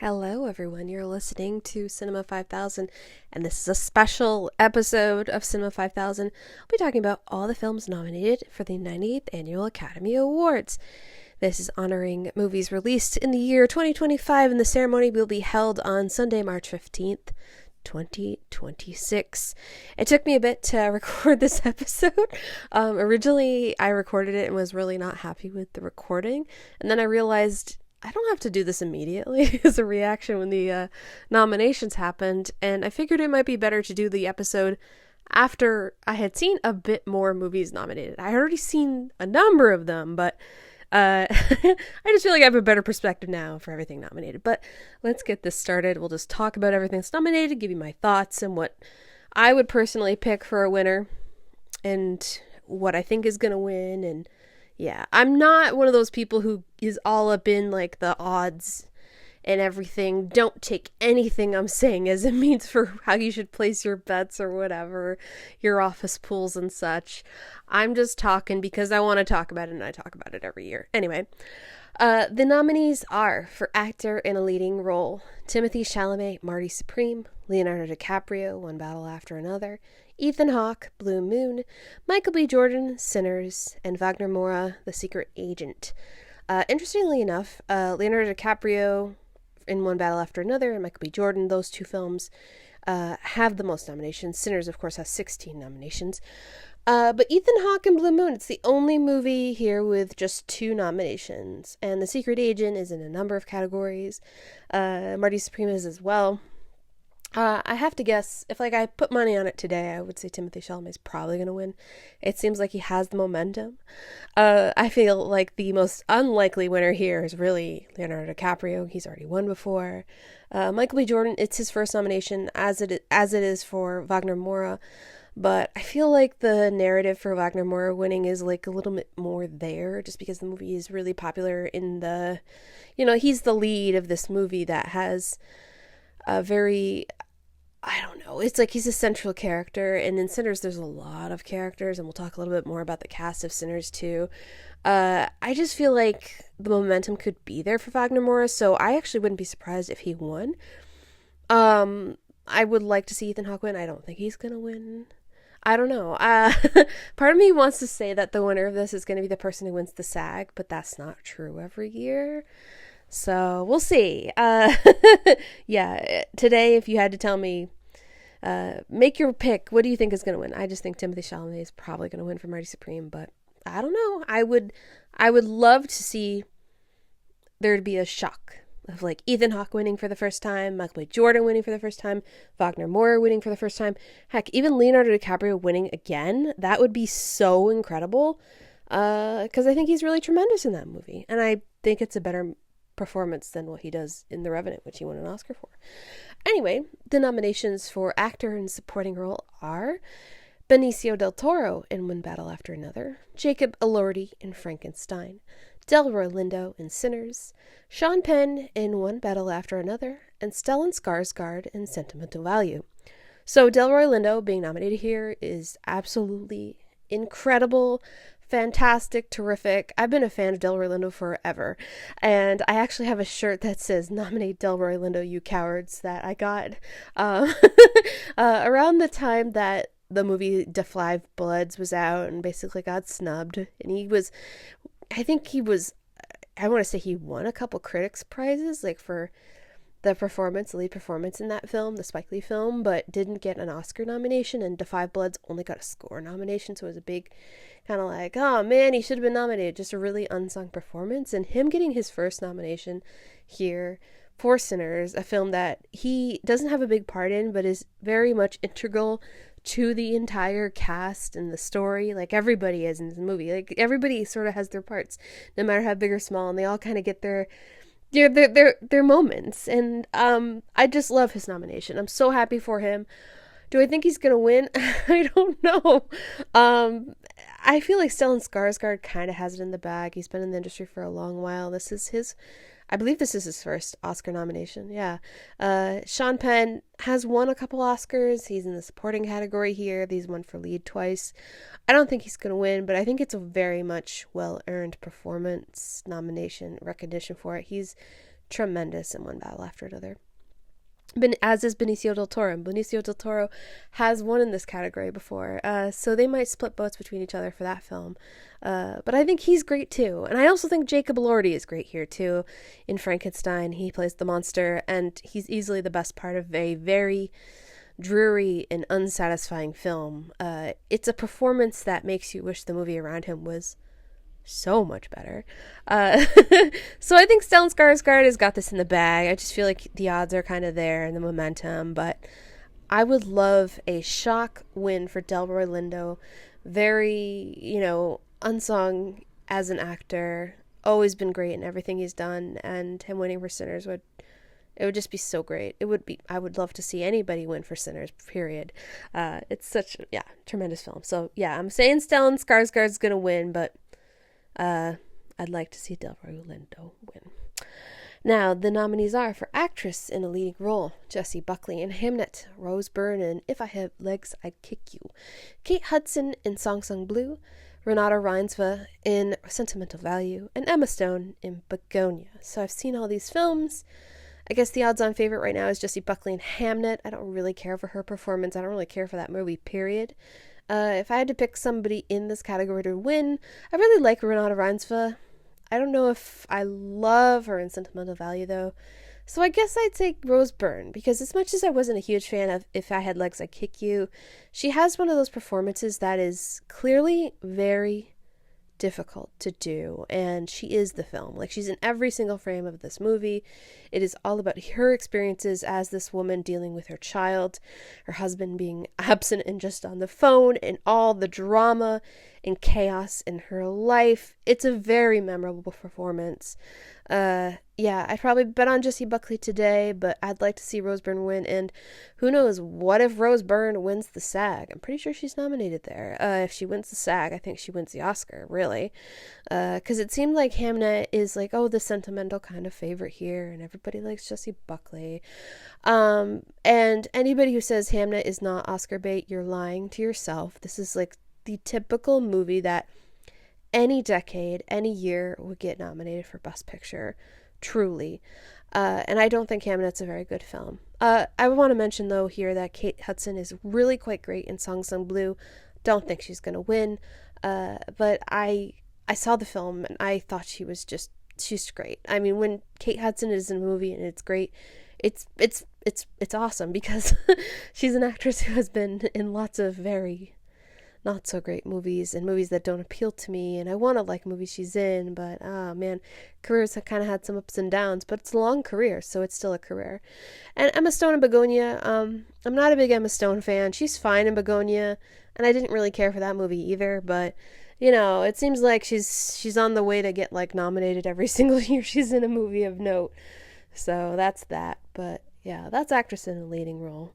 Hello, everyone. You're listening to Cinema 5000, and this is a special episode of Cinema 5000. I'll be talking about all the films nominated for the 98th Annual Academy Awards. This is honoring movies released in the year 2025, and the ceremony will be held on Sunday, March 15th. 2026. It took me a bit to record this episode. Originally, I recorded it and was really not happy with the recording, and then I realized I don't have to do this immediately as a reaction when the nominations happened, and I figured it might be better to do the episode after I had seen a bit more movies nominated. I had already seen a number of them, but I just feel like I have a better perspective now for everything nominated. But let's get this started. We'll just talk about everything that's nominated, give you my thoughts and what I would personally pick for a winner and what I think is going to win. And yeah, I'm not one of those people who is all up in like the odds and everything. Don't take anything I'm saying as it means for how you should place your bets or whatever, your office pools and such. I'm just talking because I want to talk about it, and I talk about it every year. Anyway, the nominees are for actor in a leading role: Timothée Chalamet, Marty Supreme; Leonardo DiCaprio, One Battle After Another; Ethan Hawke, Blue Moon; Michael B. Jordan, Sinners; and Wagner Moura, The Secret Agent. Interestingly enough, Leonardo DiCaprio in One Battle After Another and Michael B. Jordan, those two films have the most nominations. Sinners, of course, has 16 nominations. But Ethan Hawke and Blue Moon, it's the only movie here with just 2 nominations. And The Secret Agent is in a number of categories. Marty Supreme is as well. I have to guess, if I put money on it today, I would say Timothée Chalamet is probably going to win. It seems like he has the momentum. I feel like the most unlikely winner here is really Leonardo DiCaprio. He's already won before. Michael B. Jordan, it's his first nomination, as it is for Wagner Moura. But I feel like the narrative for Wagner Moura winning is like a little bit more there, just because the movie is really popular in the, he's the lead of this movie that has a very, I don't know, it's like he's a central character, and in Sinners there's a lot of characters, and we'll talk a little bit more about the cast of Sinners too. I just feel like the momentum could be there for Wagner Moura, so I actually wouldn't be surprised if he won. I would like to see Ethan Hawke win. I don't think he's gonna win. I don't know. Part of me wants to say that the winner of this is going to be the person who wins the SAG, but that's not true every year. So we'll see. Yeah, today, if you had to tell me, make your pick, what do you think is going to win? I just think Timothée Chalamet is probably going to win for Marty Supreme, but I don't know. I would love to see there to be a shock of like Ethan Hawke winning for the first time, Michael B. Jordan winning for the first time, Wagner Moura winning for the first time. Heck, even Leonardo DiCaprio winning again. That would be so incredible. Because I think he's really tremendous in that movie. And I think it's a better performance than what he does in The Revenant, which he won an Oscar for. Anyway, the nominations for actor and supporting role are Benicio del Toro in One Battle After Another, Jacob Elordi in Frankenstein, Delroy Lindo in Sinners, Sean Penn in One Battle After Another, and Stellan Skarsgård in Sentimental Value. So Delroy Lindo being nominated here is absolutely incredible, fantastic, terrific. I've been a fan of Delroy Lindo forever, and I actually have a shirt that says "Nominate Delroy Lindo, you cowards" that I got around the time that the movie Da 5 Bloods was out and basically got snubbed. And I want to say he won a couple critics prizes, like for the lead performance in that film, the Spike Lee film, but didn't get an Oscar nomination, and Da 5 Bloods only got a score nomination, so it was a big kind of like, oh man, he should have been nominated. Just a really unsung performance, and him getting his first nomination here for Sinners, a film that he doesn't have a big part in, but is very much integral to the entire cast and the story. Like, everybody is in this movie. Like, everybody sort of has their parts, no matter how big or small, and they all kind of get their moments. And I just love his nomination. I'm so happy for him. Do I think he's gonna win? I don't know. I feel like Stellan Skarsgård kind of has it in the bag. He's been in the industry for a long while. I believe this is his first Oscar nomination. Yeah. Sean Penn has won a couple Oscars. He's in the supporting category here. He's won for lead twice. I don't think he's going to win, but I think it's a very much well-earned performance, nomination, recognition for it. He's tremendous in One Battle After Another. As is Benicio del Toro. And Benicio del Toro has won in this category before, so they might split votes between each other for that film. But I think he's great too. And I also think Jacob Elordi is great here too. In Frankenstein, he plays the monster, and he's easily the best part of a very dreary and unsatisfying film. It's a performance that makes you wish the movie around him was so much better. So I think Stellan Skarsgård has got this in the bag. I just feel like the odds are kind of there and the momentum, but I would love a shock win for Delroy Lindo. Very, unsung as an actor, always been great in everything he's done, and him winning for Sinners would just be so great. I would love to see anybody win for Sinners, period. It's such, tremendous film. So yeah, I'm saying Stellan Skarsgård's gonna win, but I'd like to see Delroy Lindo win. Now, the nominees are for actress in a leading role, Jessie Buckley in Hamnet, Rose Byrne in If I Had Legs, I'd Kick You, Kate Hudson in Song Sung Blue, Renata Reinsve in Sentimental Value, and Emma Stone in Begonia. So I've seen all these films. I guess the odds-on favorite right now is Jessie Buckley in Hamnet. I don't really care for her performance. I don't really care for that movie, period. If I had to pick somebody in this category to win, I really like Renata Reinsve. I don't know if I love her in Sentimental Value, though. So I guess I'd say Rose Byrne, because as much as I wasn't a huge fan of If I Had Legs, I'd Kick You, she has one of those performances that is clearly very difficult to do, and she is the film. Like, she's in every single frame of this movie. It is all about her experiences as this woman dealing with her child, her husband being absent and just on the phone, and all the drama and chaos in her life. It's a very memorable performance. I'd probably bet on Jessie Buckley today, but I'd like to see Rose Byrne win, and who knows, what if Rose Byrne wins the SAG? I'm pretty sure she's nominated there. If she wins the SAG, I think she wins the Oscar, really. Because it seemed like Hamnet is like, the sentimental kind of favorite here, and everybody likes Jessie Buckley. And anybody who says Hamnet is not Oscar bait, you're lying to yourself. This is like the typical movie that any decade, any year would get nominated for Best Picture, truly. And I don't think Hamnet's a very good film. I want to mention, though, here that Kate Hudson is really quite great in Song Sung Blue. Don't think she's going to win. But I saw the film and I thought she's great. I mean, when Kate Hudson is in a movie and it's great, it's awesome, because she's an actress who has been in lots of very not so great movies and movies that don't appeal to me, and I want to like movies she's in, but careers have kind of had some ups and downs, but it's a long career, so it's still a career. And Emma Stone in Begonia, I'm not a big Emma Stone fan. She's fine in Begonia, and I didn't really care for that movie either, but it seems like she's on the way to get like nominated every single year she's in a movie of note. So that's that. But yeah, that's actress in a leading role.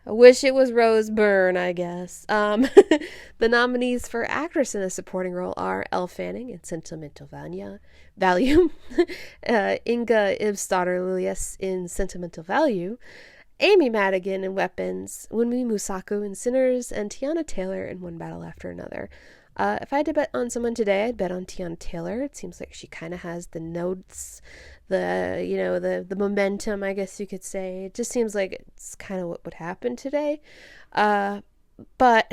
I wish it was Rose Byrne, I guess. The nominees for actress in a supporting role are Elle Fanning in Sentimental Value, Inga Ibsdottir-Lillies in Sentimental Value, Amy Madigan in Weapons, Wunmi Musaku in Sinners, and Tiana Taylor in One Battle After Another. If I had to bet on someone today, I'd bet on Tiana Taylor. It seems like she kind of has the notes, the momentum, I guess you could say. It just seems like it's kind of what would happen today. But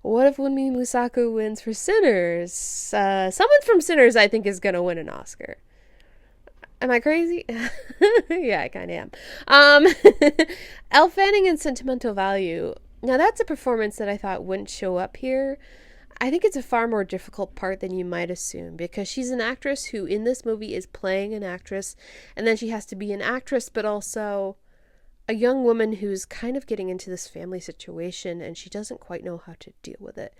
what if Wunmi Musaku wins for Sinners? Someone from Sinners, I think, is going to win an Oscar. Am I crazy? Yeah, I kind of am. Elle Fanning in Sentimental Value. Now, that's a performance that I thought wouldn't show up here. I think it's a far more difficult part than you might assume, because she's an actress who in this movie is playing an actress, and then she has to be an actress but also a young woman who's kind of getting into this family situation, and she doesn't quite know how to deal with it.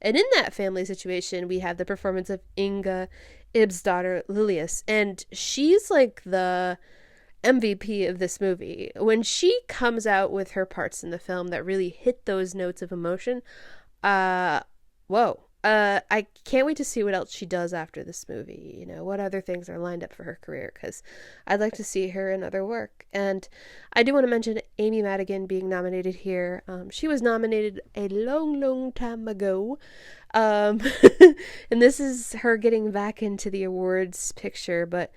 And in that family situation, we have the performance of Inga Ibsdottir-Lillies, and she's like the MVP of this movie. When she comes out with her parts in the film that really hit those notes of emotion, I can't wait to see what else she does after this movie. What other things are lined up for her career, because I'd like to see her in other work. And I do want to mention Amy Madigan being nominated here. She was nominated a long time ago. And this is her getting back into the awards picture, but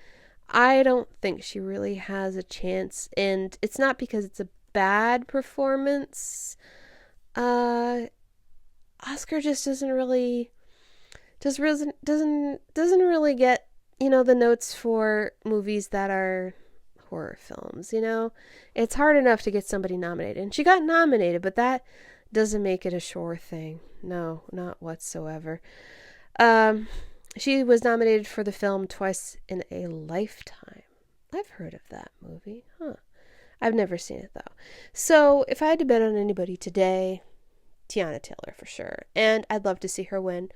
I don't think she really has a chance, and it's not because it's a bad performance. Uh, Oscar just doesn't really get, the notes for movies that are horror films. It's hard enough to get somebody nominated, and she got nominated, but that doesn't make it a sure thing. No, not whatsoever. um she was nominated for the film Twice in a Lifetime. I've heard of that movie. I've never seen it though. So if I had to bet on anybody today, Tiana Taylor for sure, and I'd love to see her win.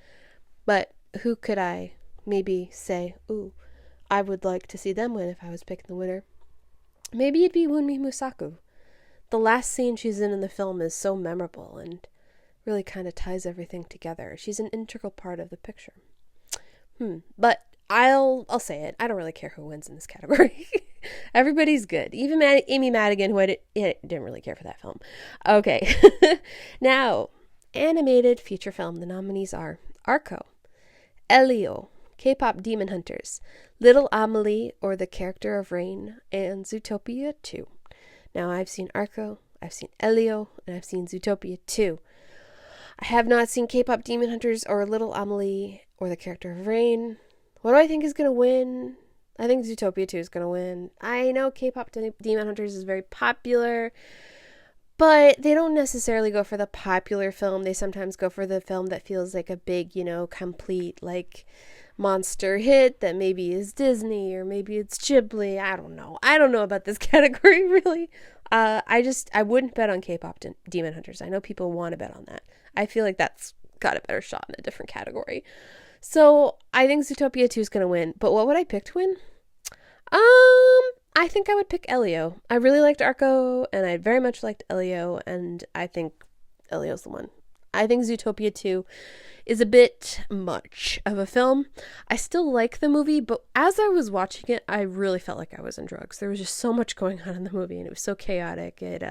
But who could I maybe say, ooh, I would like to see them win if I was picking the winner? Maybe it'd be Wunmi Musaku. The last scene she's in the film is so memorable and really kind of ties everything together. She's an integral part of the picture. But I'll say it. I don't really care who wins in this category. Everybody's good. Even Amy Madigan, who I didn't really care for that film. Okay. Now, animated feature film. The nominees are Arco, Elio, K-pop Demon Hunters, Little Amelie or the Character of Rain, and Zootopia 2. Now, I've seen Arco, I've seen Elio, and I've seen Zootopia 2. I have not seen K-pop Demon Hunters or Little Amelie or the Character of Rain. What do I think is going to win? I think Zootopia 2 is going to win. I know K-pop Demon Hunters is very popular, but they don't necessarily go for the popular film. They sometimes go for the film that feels like a big, complete, monster hit that maybe is Disney or maybe it's Ghibli. I don't know about this category, really. I wouldn't bet on K-pop Demon Hunters. I know people want to bet on that. I feel like that's got a better shot in a different category. So I think Zootopia 2 is going to win. But what would I pick to win? I think I would pick Elio. I really liked Arco, and I very much liked Elio, and I think Elio's the one. I think Zootopia 2 is a bit much of a film. I still like the movie, but as I was watching it, I really felt like I was on drugs. There was just so much going on in the movie, and it was so chaotic. It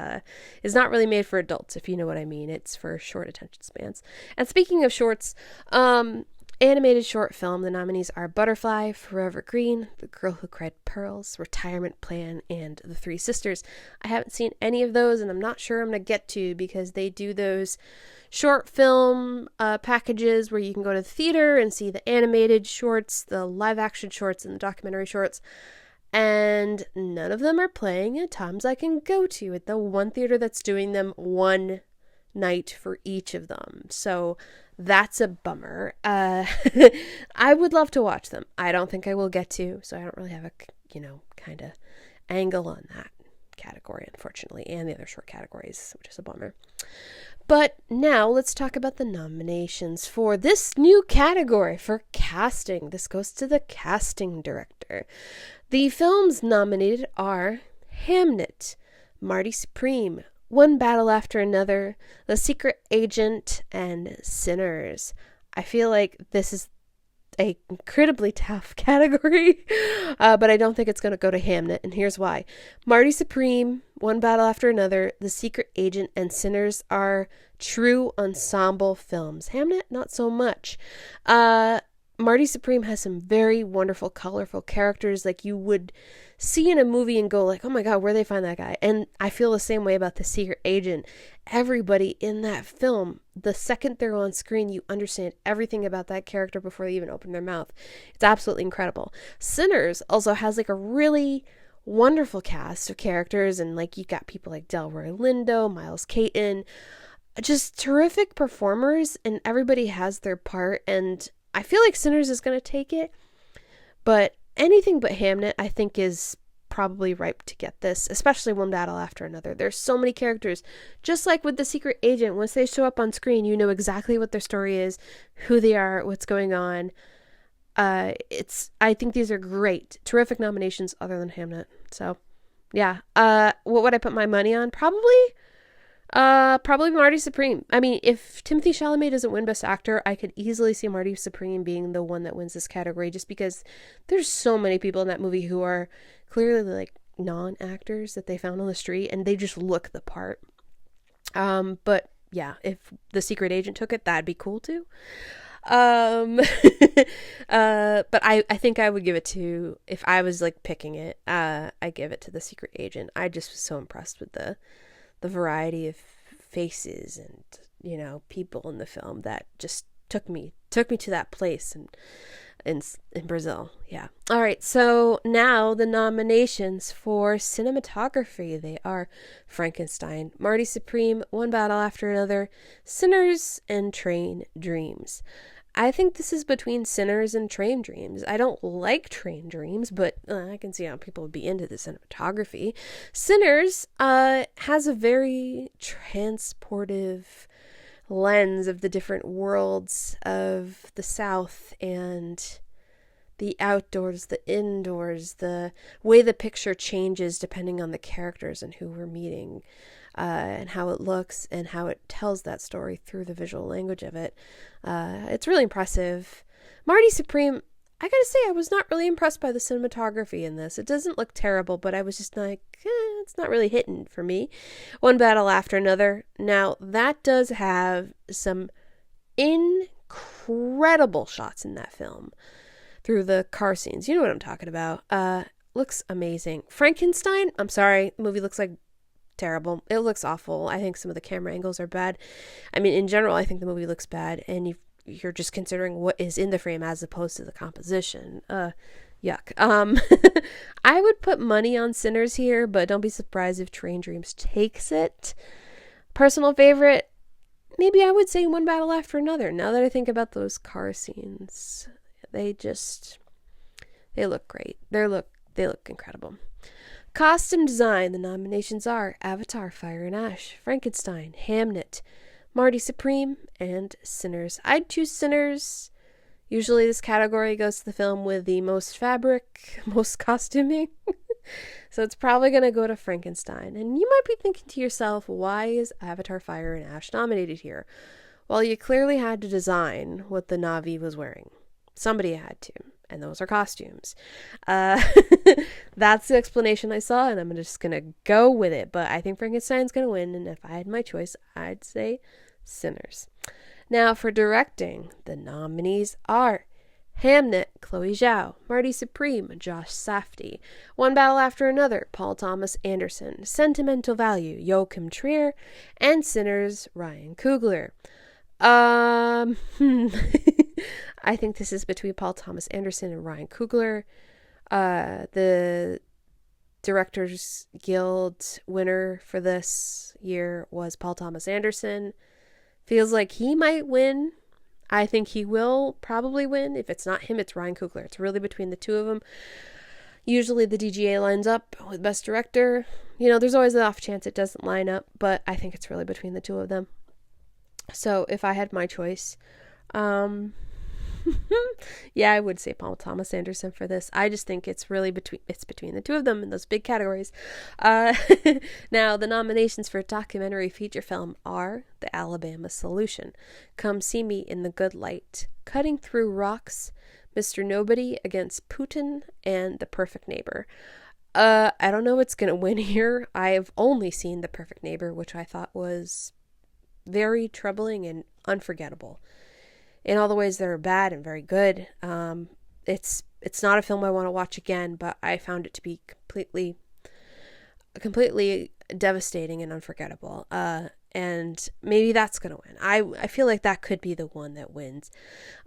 is not really made for adults, if you know what I mean. It's for short attention spans. And speaking of shorts, animated short film, the nominees are Butterfly, Forever Green, The Girl Who Cried Pearls, Retirement Plan, and The Three Sisters. I haven't seen any of those, and I'm not sure I'm going to get to because they do those short film packages where you can go to the theater and see the animated shorts, the live action shorts, and the documentary shorts. And none of them are playing at times I can go to at the one theater that's doing them one night for each of them. So that's a bummer. I would love to watch them. I don't think I will get to, so I don't really have a, kind of angle on that category, unfortunately, and the other short categories, which is a bummer. But now let's talk about the nominations for this new category for casting. This goes to the casting director. The films nominated are Hamnet, Marty Supreme, One Battle After Another, The Secret Agent, and Sinners. I feel like this is an incredibly tough category, but I don't think it's going to go to Hamnet, and here's why. Marty Supreme, One Battle After Another, The Secret Agent, and Sinners are true ensemble films. Hamnet, not so much. Marty Supreme has some very wonderful, colorful characters like you would see in a movie and go like, oh my God, where'd they find that guy? And I feel the same way about The Secret Agent. Everybody in that film, the second they're on screen, you understand everything about that character before they even open their mouth. It's absolutely incredible. Sinners also has like a really wonderful cast of characters, and like you got people like Delroy Lindo, Miles Caton, just terrific performers, and everybody has their part, and I feel like Sinners is going to take it, but anything but Hamnet, I think, is probably ripe to get this, especially One Battle After Another. There's so many characters. Just like with The Secret Agent, once they show up on screen, you know exactly what their story is, who they are, what's going on. I think these are great, terrific nominations other than Hamnet. So, yeah. What would I put my money on? Probably Marty Supreme. I mean, if Timothée Chalamet doesn't win Best Actor, I could easily see Marty Supreme being the one that wins this category, just because there's so many people in that movie who are clearly like non-actors that they found on the street, and they just look the part. But yeah, if The Secret Agent took it, that'd be cool too. um, but I think I would give it to, if I was like picking it, I give it to The Secret Agent. I just was so impressed with the variety of faces and, you know, people in the film that just took me to that place and in Brazil. Yeah. All right. So now the nominations for cinematography. They are Frankenstein, Marty Supreme, One Battle After Another, Sinners, and Train Dreams. I think this is between Sinners and Train Dreams. I don't like Train Dreams, but I can see how people would be into the cinematography. Sinners has a very transportive lens of the different worlds of the South and the outdoors, the indoors, the way the picture changes depending on the characters and who we're meeting, and how it looks and how it tells that story through the visual language of it. It's really impressive. Marty Supreme, I gotta say, I was not really impressed by the cinematography in this. It doesn't look terrible, but I was just like, it's not really hitting for me. One Battle After Another. Now, that does have some incredible shots in that film through the car scenes. You know what I'm talking about. Looks amazing. Frankenstein, I'm sorry, the movie looks like terrible. It looks awful. I think some of the camera angles are bad. I mean, in general, I think the movie looks bad, and you're just considering what is in the frame as opposed to the composition. Yuck. I would put money on Sinners here, but don't be surprised if Train Dreams takes it. Personal favorite, maybe I would say One Battle After Another. Now that I think about those car scenes, they look great. They look incredible. Costume design, the nominations are Avatar, Fire and Ash, Frankenstein, Hamnet, Marty Supreme, and Sinners. I'd choose Sinners. Usually this category goes to the film with the most fabric, most costuming. So it's probably going to go to Frankenstein. And you might be thinking to yourself, why is Avatar, Fire and Ash nominated here? Well, you clearly had to design what the Na'vi was wearing. Somebody had to. And those are costumes. That's the explanation I saw, and I'm just going to go with it. But I think Frankenstein's going to win, and if I had my choice, I'd say Sinners. Now, for directing, the nominees are Hamnet, Chloe Zhao, Marty Supreme, Josh Safdie, One Battle After Another, Paul Thomas Anderson, Sentimental Value, Joachim Trier, and Sinners, Ryan Coogler. I think this is between Paul Thomas Anderson and Ryan Coogler. The Directors Guild winner for this year was Paul Thomas Anderson. Feels like he might win. I think he will probably win. If it's not him, it's Ryan Coogler. It's really between the two of them. Usually the DGA lines up with Best Director. You know, there's always an off chance it doesn't line up, but I think it's really between the two of them. So if I had my choice, yeah, I would say Paul Thomas Anderson for this. I just think it's really between the two of them in those big categories. Now, the nominations for documentary feature film are The Alabama Solution, Come See Me in the Good Light, Cutting Through Rocks, Mr. Nobody Against Putin, and The Perfect Neighbor. I don't know what's going to win here. I've only seen The Perfect Neighbor, which I thought was very troubling and unforgettable in all the ways that are bad and very good. It's not a film I want to watch again, but I found it to be completely devastating and unforgettable. And maybe that's going to win. I feel like that could be the one that wins.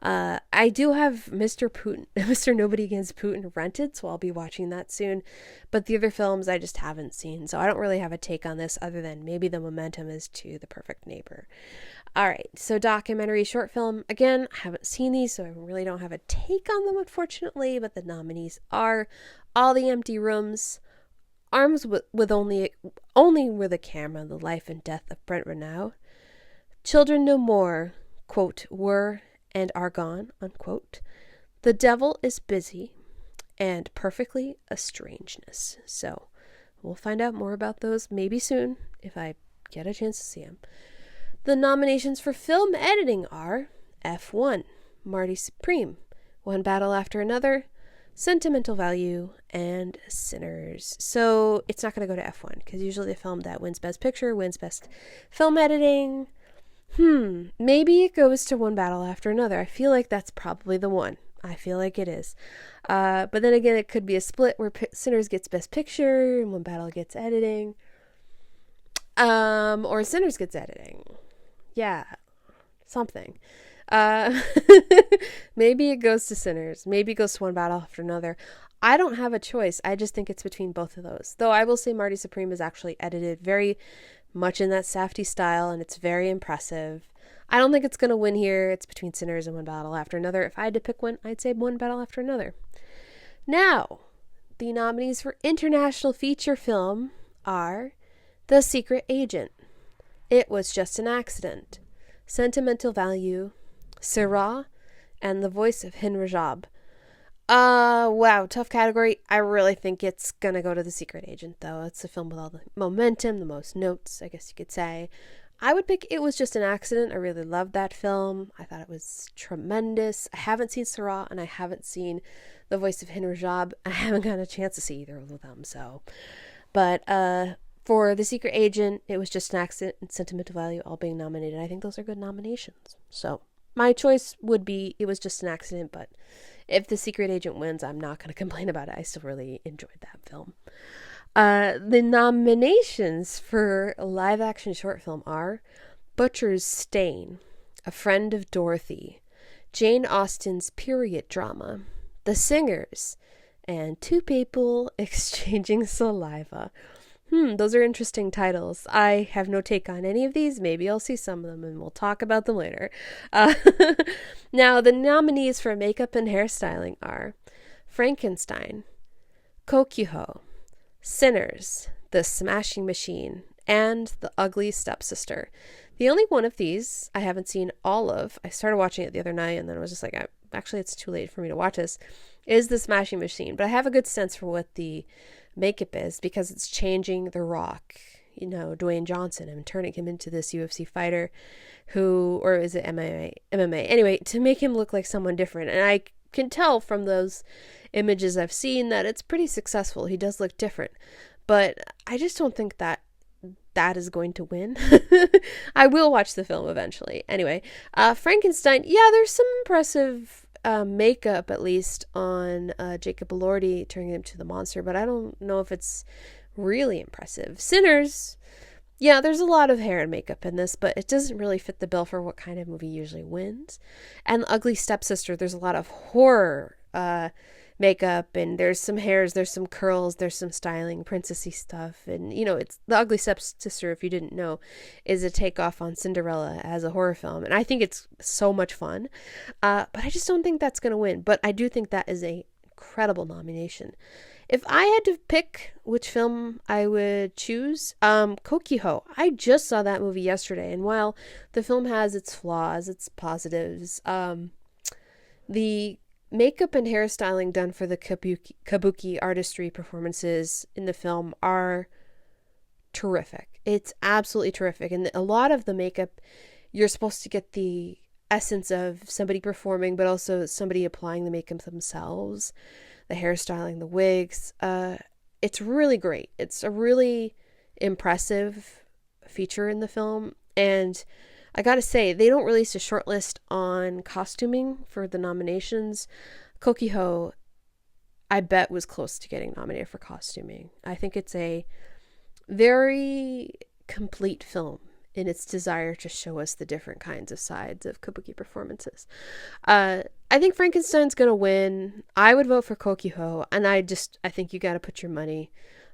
I do have Mr. Nobody Against Putin rented, so I'll be watching that soon. But the other films I just haven't seen, so I don't really have a take on this other than maybe the momentum is to The Perfect Neighbor. All right, so documentary short film. Again, I haven't seen these, so I really don't have a take on them, unfortunately. But the nominees are All the Empty Rooms, Arms with Only with a Camera, The Life and Death of Brent Renaud, Children No More, quote, Were and Are Gone, unquote, The Devil is Busy, and Perfectly a Strangeness. So we'll find out more about those maybe soon if I get a chance to see them. The nominations for film editing are F1, Marty Supreme, One Battle After Another, Sentimental Value, and Sinners. So it's not going to go to F1 because usually the film that wins Best Picture wins Best Film Editing. Maybe it goes to One Battle After Another. I feel like that's probably the one. I feel like it is. But then again, it could be a split where Sinners gets Best Picture and One Battle gets editing. Or Sinners gets editing. Yeah, something. Uh, maybe it goes to Sinners. Maybe it goes to One Battle After Another. I don't have a choice. I just think it's between both of those. Though I will say Marty Supreme is actually edited very much in that Safdie style, and it's very impressive. I don't think it's going to win here. It's between Sinners and One Battle After Another. If I had to pick one, I'd say One Battle After Another. Now, the nominees for International Feature Film are The Secret Agent, It Was Just an Accident, Sentimental Value, Sirah, and The Voice of Hin Rajab. Wow, tough category. I really think it's gonna go to The Secret Agent, though. It's the film with all the momentum, the most notes, I guess you could say. I would pick It Was Just an Accident. I really loved that film. I thought it was tremendous. I haven't seen Sirah, and I haven't seen The Voice of Hin Rajab. I haven't gotten a chance to see either of them, so. But, for The Secret Agent, It Was Just an Accident, and Sentimental Value all being nominated. I think those are good nominations. So, my choice would be It Was Just an Accident, but if The Secret Agent wins, I'm not going to complain about it. I still really enjoyed that film. The nominations for a live-action short film are Butcher's Stain, A Friend of Dorothy, Jane Austen's period drama, The Singers, and Two People Exchanging Saliva. Those are interesting titles. I have no take on any of these. Maybe I'll see some of them and we'll talk about them later. Now, the nominees for makeup and hairstyling are Frankenstein, Kokuho, Sinners, The Smashing Machine, and The Ugly Stepsister. The only one of these I haven't seen all of, I started watching it the other night and then I was just like, actually it's too late for me to watch this, is The Smashing Machine. But I have a good sense for what the makeup is because it's changing The Rock, Dwayne Johnson, and turning him into this UFC fighter who, or is it MMA? Anyway, to make him look like someone different. And I can tell from those images I've seen that it's pretty successful. He does look different, but I just don't think that is going to win. I will watch the film eventually. Anyway, Frankenstein, yeah, there's some impressive makeup, at least, on Jacob Elordi turning him to the monster, but I don't know if it's really impressive. Sinners, yeah, there's a lot of hair and makeup in this, but it doesn't really fit the bill for what kind of movie usually wins. And The Ugly Stepsister, there's a lot of horror makeup, and there's some hairs, there's some curls, there's some styling, princessy stuff, and it's The Ugly Stepsister, if you didn't know, is a takeoff on Cinderella as a horror film, and I think it's so much fun, but I just don't think that's gonna win. But I do think that is a incredible nomination. If I had to pick which film I would choose, Kokuho. I just saw that movie yesterday, and while the film has its flaws, its positives, the makeup and hairstyling done for the kabuki artistry performances in the film are terrific. It's absolutely terrific. And a lot of the makeup, you're supposed to get the essence of somebody performing, but also somebody applying the makeup themselves. The hairstyling, the wigs. It's really great. It's a really impressive feature in the film. And I gotta say, they don't release a short list on costuming for the nominations. Kokuho, I bet, was close to getting nominated for costuming. I think it's a very complete film in its desire to show us the different kinds of sides of kabuki performances. I think Frankenstein's gonna win. I would vote for Kokuho, and I think you gotta put your money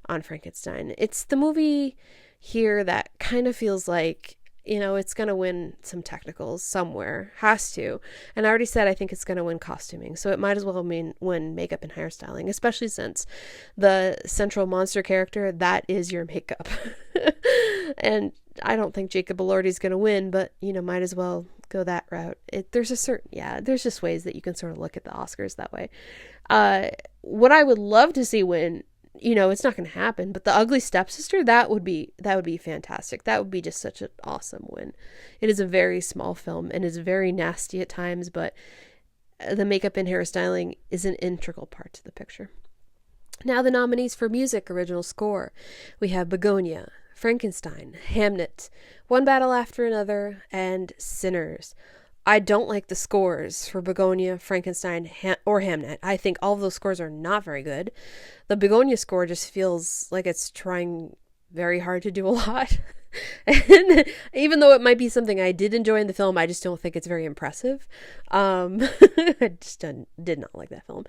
on Frankenstein. It's the movie here that kind of feels like, it's going to win some technicals somewhere. Has to. And I already said I think it's going to win costuming. So it might as well win makeup and hairstyling, especially since the central monster character, that is your makeup. And I don't think Jacob Elordi's going to win, but, might as well go that route. There's just ways that you can sort of look at the Oscars that way. What I would love to see win, it's not going to happen, but The Ugly Stepsister, that would be fantastic. That would be just such an awesome win. It is a very small film and is very nasty at times, but the makeup and hairstyling is an integral part to the picture. Now the nominees for music original score. We have Begonia, Frankenstein, Hamnet, One Battle After Another, and Sinners. I don't like the scores for Begonia, Frankenstein, or Hamnet. I think all of those scores are not very good. The Begonia score just feels like it's trying very hard to do a lot. And even though it might be something I did enjoy in the film, I just don't think it's very impressive. I just did not like that film.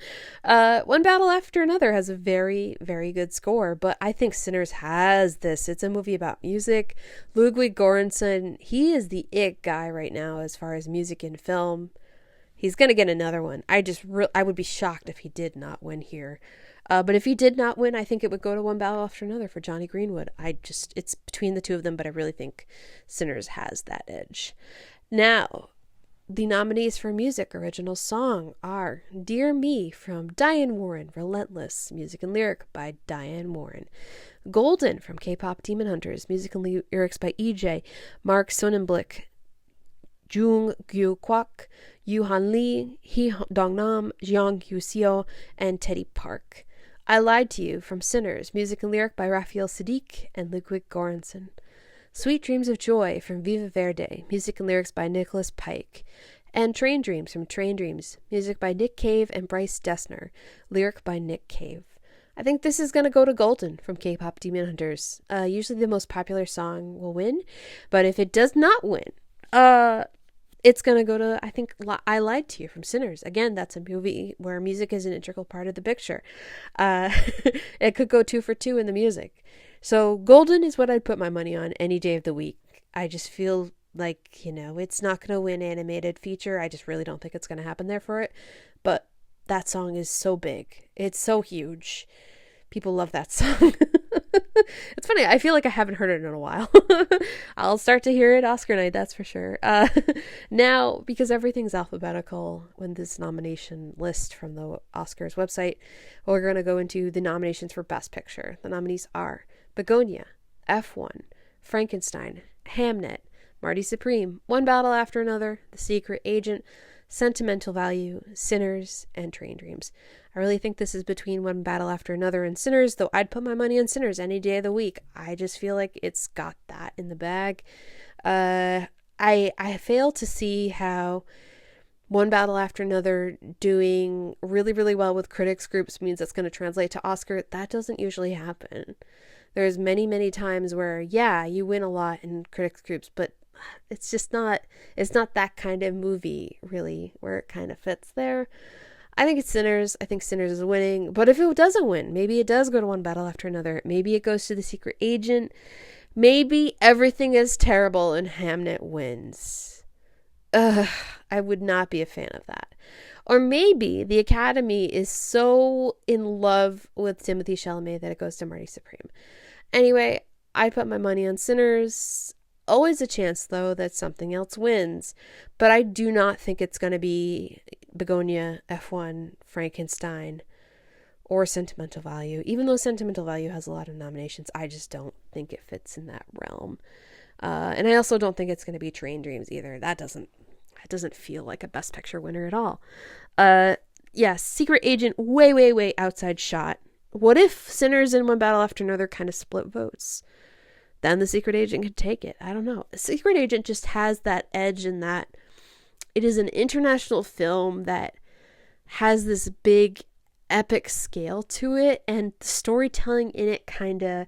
One Battle After Another has a very, very good score, but I think Sinners has this. It's a movie about music. Ludwig Göransson, he is the it guy right now as far as music in film. He's gonna get another one. I would be shocked if he did not win here. But if he did not win, I think it would go to One Battle After Another for Johnny Greenwood. It's between the two of them, but I really think Sinners has that edge. Now, the nominees for music original song are Dear Me from Diane Warren, Relentless, music and lyric by Diane Warren. Golden from K-Pop Demon Hunters, music and lyrics by EJ, Mark Sonnenblick, Jung Gyu Kwak, Yoo-Han Lee, Hee Dong-nam, Jeong Hyo-seo, and Teddy Park. I Lied to You from Sinners, music and lyric by Raphael Sadiq and Ludwig Göransson. Sweet Dreams of Joy from Viva Verde, music and lyrics by Nicholas Pike. And Train Dreams from Train Dreams, music by Nick Cave and Bryce Dessner, lyric by Nick Cave. I think this is going to go to Golden from K-Pop Demon Hunters. Usually the most popular song will win, but if it does not win, it's going to go to, I think, I Lied to You from Sinners. Again, that's a movie where music is an integral part of the picture. It could go 2 for 2 in the music. So Golden is what I'd put my money on any day of the week. I just feel like, it's not going to win animated feature. I just really don't think it's going to happen there for it. But that song is so big. It's so huge. People love that song. It's funny. I feel like I haven't heard it in a while. I'll start to hear it Oscar night, that's for sure. Now, because everything's alphabetical when this nomination list from the Oscars website, we're going to go into the nominations for Best Picture. The nominees are Begonia, F1, Frankenstein, Hamnet, Marty Supreme, One Battle After Another, The Secret Agent, Sentimental Value, Sinners, and Train Dreams. I really think this is between One Battle After Another and Sinners, though I'd put my money on Sinners any day of the week. I just feel like it's got that in the bag. I fail to see how One Battle After Another doing really, really well with critics groups means that's going to translate to Oscar. That doesn't usually happen. There's many, many times where, yeah, you win a lot in critics groups, but it's not that kind of movie, really, where it kind of fits there. I think it's Sinners. I think Sinners is winning. But if it doesn't win, maybe it does go to One Battle After Another. Maybe it goes to The Secret Agent. Maybe Everything is Terrible and Hamnet wins. I would not be a fan of that. Or maybe the Academy is so in love with Timothée Chalamet that it goes to Marty Supreme. Anyway, I put my money on Sinners. Always a chance, though, that something else wins. But I do not think it's going to be Begonia, F1, Frankenstein, or Sentimental Value. Even though Sentimental Value has a lot of nominations, I just don't think it fits in that realm. And I also don't think it's going to be Train Dreams either. That doesn't feel like a Best Picture winner at all. Yes, Secret Agent, way, way, way outside shot. What if Sinners and One Battle After Another kind of split votes? Then The Secret Agent could take it. I don't know. The Secret Agent just has that edge in that it is an international film that has this big epic scale to it, and the storytelling in it kind of,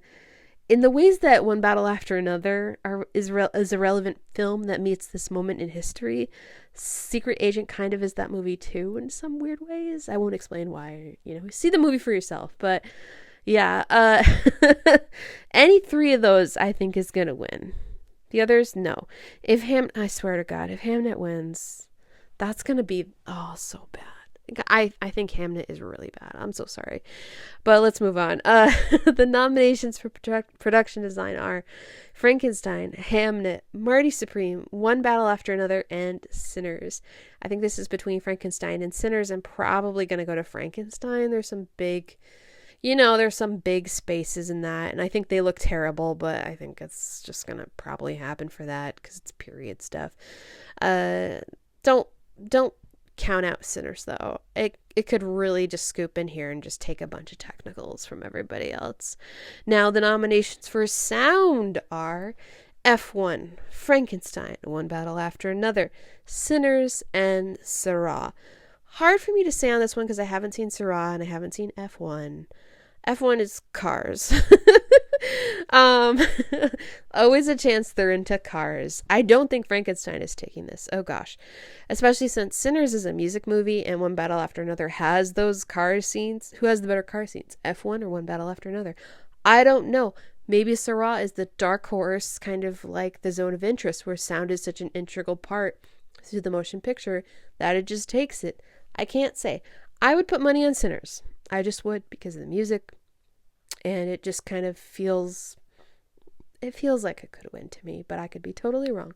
in the ways that One Battle After Another is a relevant film that meets this moment in history. Secret Agent kind of is that movie too in some weird ways. I won't explain why, see the movie for yourself, but yeah, any three of those I think is gonna win. The others, no. I swear to God, if Hamnet wins, that's gonna be so bad. I think Hamnet is really bad. I'm so sorry, but let's move on. The nominations for production design are Frankenstein, Hamnet, Marty Supreme, One Battle After Another, and Sinners. I think this is between Frankenstein and Sinners. I'm probably gonna go to Frankenstein. There's some big spaces in that, and I think they look terrible, but I think it's just gonna probably happen for that because it's period stuff. Don't count out Sinners though. it could really just scoop in here and just take a bunch of technicals from everybody else. Now, the nominations for sound are F1, Frankenstein, One Battle After Another, Sinners, and Syrah. Hard for me to say on this one because I haven't seen Syrah and I haven't seen F1. F1 is cars. Always a chance they're into cars. I don't think Frankenstein is taking this. Oh gosh. Especially since Sinners is a music movie and One Battle After Another has those car scenes. Who has the better car scenes? F1 or One Battle After Another? I don't know. Maybe Syrah is the dark horse, kind of like The Zone of Interest, where sound is such an integral part to the motion picture that it just takes it. I can't say. I would put money on Sinners. I just would, because of the music, and it just kind of feels like it could win to me, but I could be totally wrong.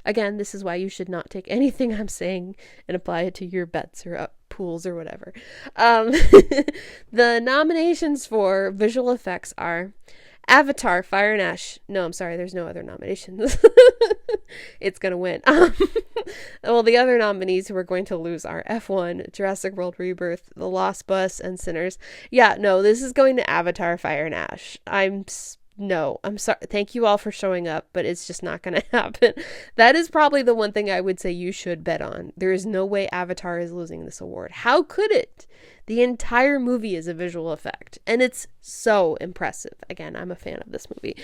Again, this is why you should not take anything I'm saying and apply it to your bets or pools or whatever. The nominations for visual effects are Avatar, Fire and Ash. No, I'm sorry, there's no other nominations. It's gonna win. Well, the other nominees who are going to lose are F1, Jurassic World Rebirth, The Lost Bus, and Sinners. Yeah, no, this is going to Avatar, Fire and Ash. I'm sorry. Thank you all for showing up, but it's just not going to happen. That is probably the one thing I would say you should bet on. There is no way Avatar is losing this award. How could it? The entire movie is a visual effect, and it's so impressive. Again, I'm a fan of this movie.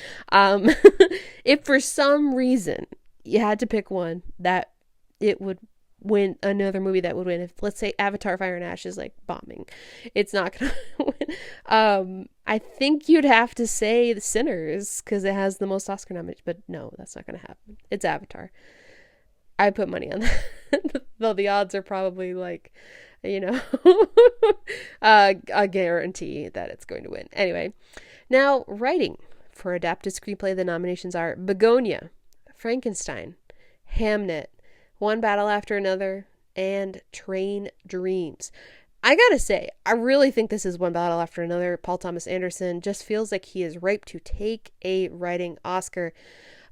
If for some reason you had to pick one that it would win, another movie that would win, if let's say Avatar Fire and Ash is like bombing, it's not gonna win. I think you'd have to say The Sinners because it has the most Oscar nominations, but no, that's not gonna happen. It's Avatar. I put money on that. Though the odds are probably like, a guarantee that it's going to win. Anyway, now writing for adapted screenplay, the nominations are Begonia, Frankenstein, Hamnet, One Battle After Another, and Train Dreams. I gotta say, I really think this is One Battle After Another. Paul Thomas Anderson just feels like he is ripe to take a writing Oscar.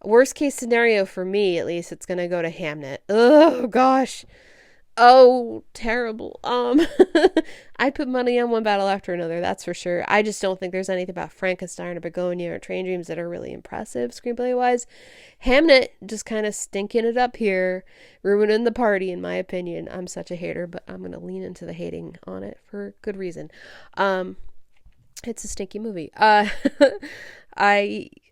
Worst case scenario for me, at least, it's gonna go to Hamnet. Oh gosh. Oh, terrible. I'd put money on One Battle After Another, that's for sure. I just don't think there's anything about Frankenstein or Begonia or Train Dreams that are really impressive screenplay-wise. Hamnet just kind of stinking it up here, ruining the party, in my opinion. I'm such a hater, but I'm going to lean into the hating on it for good reason. It's a stinky movie.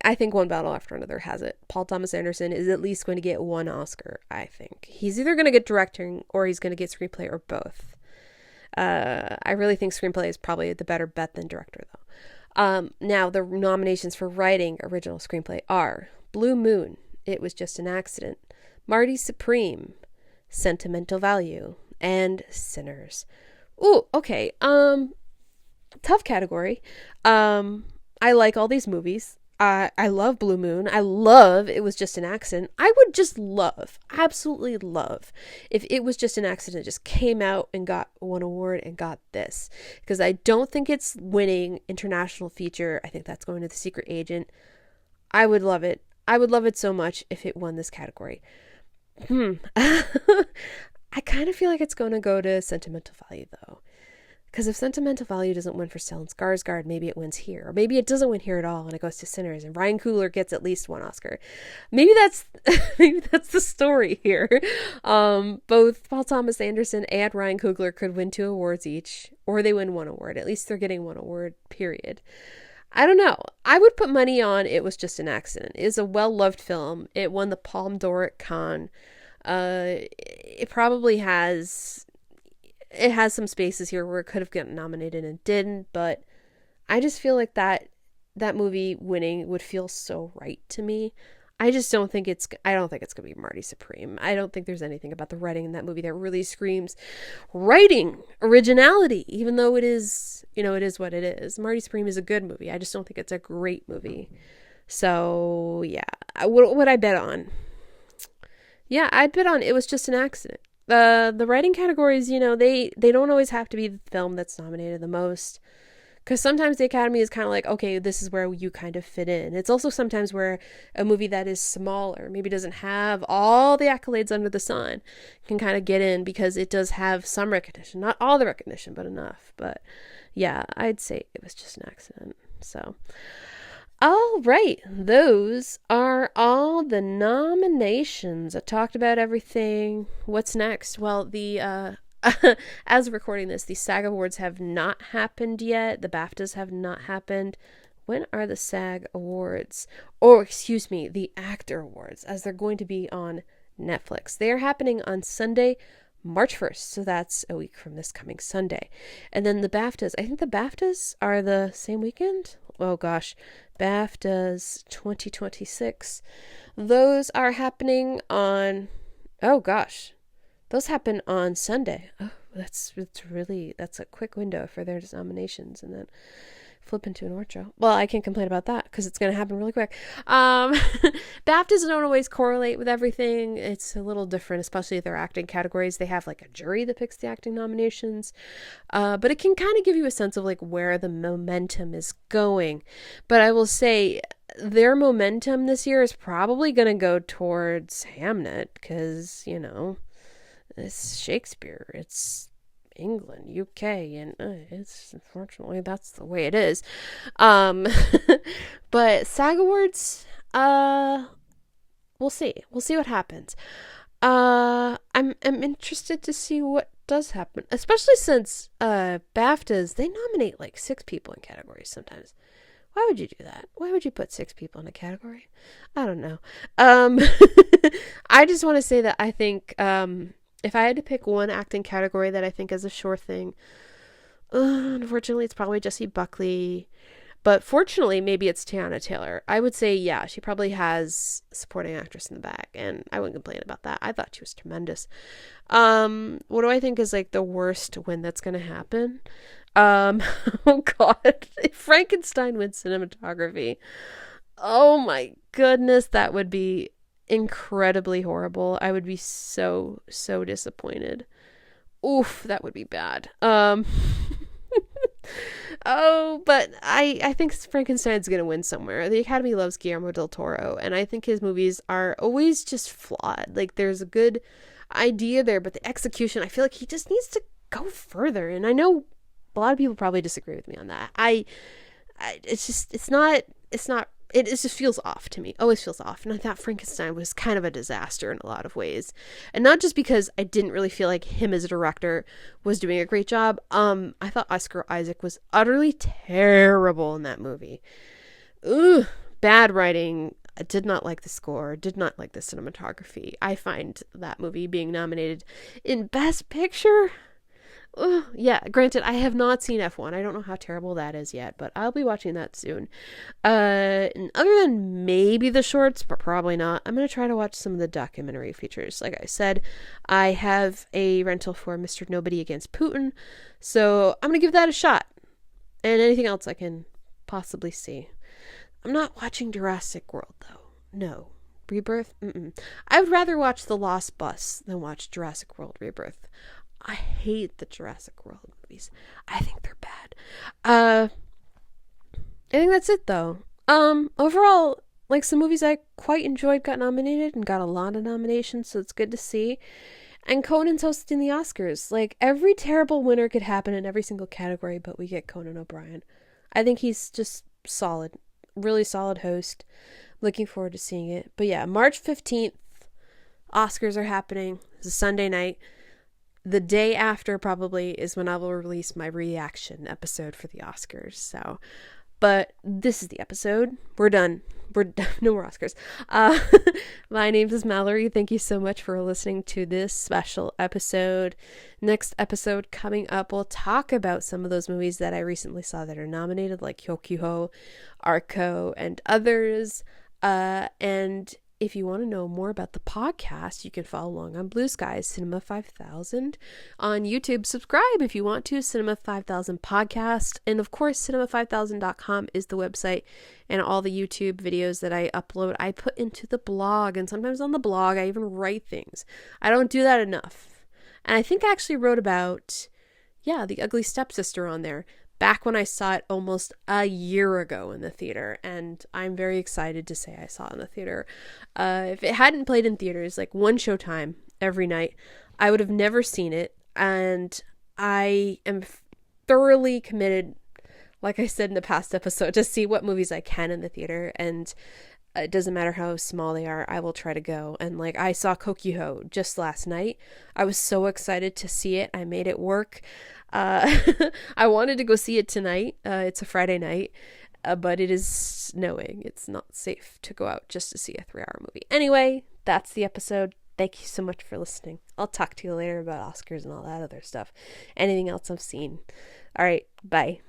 I think One Battle After Another has it. Paul Thomas Anderson is at least going to get one Oscar, I think. He's either going to get directing or he's going to get screenplay or both. I really think screenplay is probably the better bet than director, though. Now, the nominations for writing original screenplay are Blue Moon, It Was Just an Accident, Marty Supreme, Sentimental Value, and Sinners. Ooh, okay. Tough category. I like all these movies. I love Blue Moon. I love It Was Just an Accident. I would just absolutely love, if It Was Just an Accident just came out and got one award and got this. Because I don't think it's winning international feature. I think that's going to The Secret Agent. I would love it. I would love it so much if it won this category. I kind of feel like it's going to go to Sentimental Value, though. Because if Sentimental Value doesn't win for Stellan Skarsgård, maybe it wins here. Or maybe it doesn't win here at all and it goes to Sinners and Ryan Coogler gets at least one Oscar. Maybe that's the story here. Both Paul Thomas Anderson and Ryan Coogler could win 2 awards each, or they win 1 award. At least they're getting 1 award, period. I don't know. I would put money on It Was Just an Accident. It is a well-loved film. It won the Palme d'Or at Cannes. It probably has... It has some spaces here where it could have gotten nominated and didn't, but I just feel like that movie winning would feel so right to me. I don't think it's going to be Marty Supreme. I don't think there's anything about the writing in that movie that really screams writing originality, even though it is, it is what it is. Marty Supreme is a good movie. I just don't think it's a great movie. So, yeah. What would I bet on? Yeah, I'd bet on It Was Just an Accident. The writing categories, they don't always have to be the film that's nominated the most, Because sometimes the Academy is kind of like, okay, this is where you kind of fit in. It's also sometimes where a movie that is smaller, maybe doesn't have all the accolades under the sun, can kind of get in because it does have some recognition. Not all the recognition, but enough. But yeah, I'd say it was just an accident. So, all right, those are all the nominations. I talked about everything. What's next? Well, as of recording this, the SAG Awards have not happened yet. The BAFTAs have not happened. When are the SAG Awards? Or, excuse me, the Actor Awards, as they're going to be on Netflix. They are happening on Sunday, March 1st. So that's a week from this coming Sunday. And then the BAFTAs, I think the BAFTAs are the same weekend. Oh gosh, BAFTAs 2026. Those are happening on, oh gosh, those happen on Sunday. Oh, that's a quick window for their nominations, and then flip into an award show. Well, I can't complain about that because it's going to happen really quick. BAFTAs don't always correlate with everything. It's a little different, especially if they're acting categories. They have like a jury that picks the acting nominations, but it can kind of give you a sense of like where the momentum is going. But I will say their momentum this year is probably going to go towards Hamnet because, you know, it's Shakespeare. It's England, UK, and it's unfortunately that's the way it is. But SAG Awards, we'll see what happens. I'm interested to see what does happen, especially since BAFTAs, they nominate like 6 people in categories sometimes. Why would you do that? Why would you put 6 people in a category? I don't know. I just want to say that I think if I had to pick one acting category that I think is a sure thing, unfortunately, it's probably Jessie Buckley. But fortunately, maybe it's Teyana Taylor. I would say, yeah, she probably has supporting actress in the bag, and I wouldn't complain about that. I thought she was tremendous. What do I think is like the worst win that's going to happen? Oh God, if Frankenstein wins cinematography, oh my goodness, that would be incredibly horrible. I would be so disappointed. Oof, that would be bad. Oh, but I think Frankenstein's gonna win somewhere. The Academy loves Guillermo del Toro, and I think his movies are always just flawed. Like, there's a good idea there, but the execution, I feel like he just needs to go further. And I know a lot of people probably disagree with me on that. It just feels off to me. Always feels off. And I thought Frankenstein was kind of a disaster in a lot of ways. And not just because I didn't really feel like him as a director was doing a great job. I thought Oscar Isaac was utterly terrible in that movie. Ugh, bad writing. I did not like the score. Did not like the cinematography. I find that movie being nominated in Best Picture. Yeah, granted, I have not seen F1. I don't know how terrible that is yet, but I'll be watching that soon. And other than maybe the shorts, but probably not, I'm going to try to watch some of the documentary features. Like I said, I have a rental for Mr. Nobody Against Putin, so I'm going to give that a shot. And anything else I can possibly see. I'm not watching Jurassic World, though. No. Rebirth? I would rather watch The Lost Bus than watch Jurassic World Rebirth. I hate the Jurassic World movies. I think they're bad. I think that's it, though. Overall, like, some movies I quite enjoyed got nominated and got a lot of nominations, so it's good to see. And Conan's hosting the Oscars. Like, every terrible winner could happen in every single category, but we get Conan O'Brien. I think he's just solid. Really solid host. Looking forward to seeing it. But yeah, March 15th, Oscars are happening. It's a Sunday night. The day after probably is when I will release my reaction episode for the Oscars. So, but this is the episode. We're done. No more Oscars. My name is Mallory. Thank you so much for listening to this special episode. Next episode coming up, we'll talk about some of those movies that I recently saw that are nominated, like Hyokyuho, Arco, and others. And if you want to know more about the podcast, you can follow along on Bluesky, Cinema 5000. On YouTube, subscribe if you want to, Cinema 5000 Podcast. And of course, cinema5000.com is the website, and all the YouTube videos that I upload, I put into the blog. And sometimes on the blog, I even write things. I don't do that enough. And I think I actually wrote about, The Ugly Stepsister on there. back when I saw it almost a year ago in the theater, and I'm very excited to say I saw it in the theater. If it hadn't played in theaters, like one showtime every night, I would have never seen it, and I am thoroughly committed, like I said in the past episode, to see what movies I can in the theater, and it doesn't matter how small they are, I will try to go. And like, I saw Kokuho just last night. I was so excited to see it. I made it work. I wanted to go see it tonight. It's a Friday night, but it is snowing. It's not safe to go out just to see a 3-hour movie. Anyway, that's the episode. Thank you so much for listening. I'll talk to you later about Oscars and all that other stuff. Anything else I've seen. All right, bye.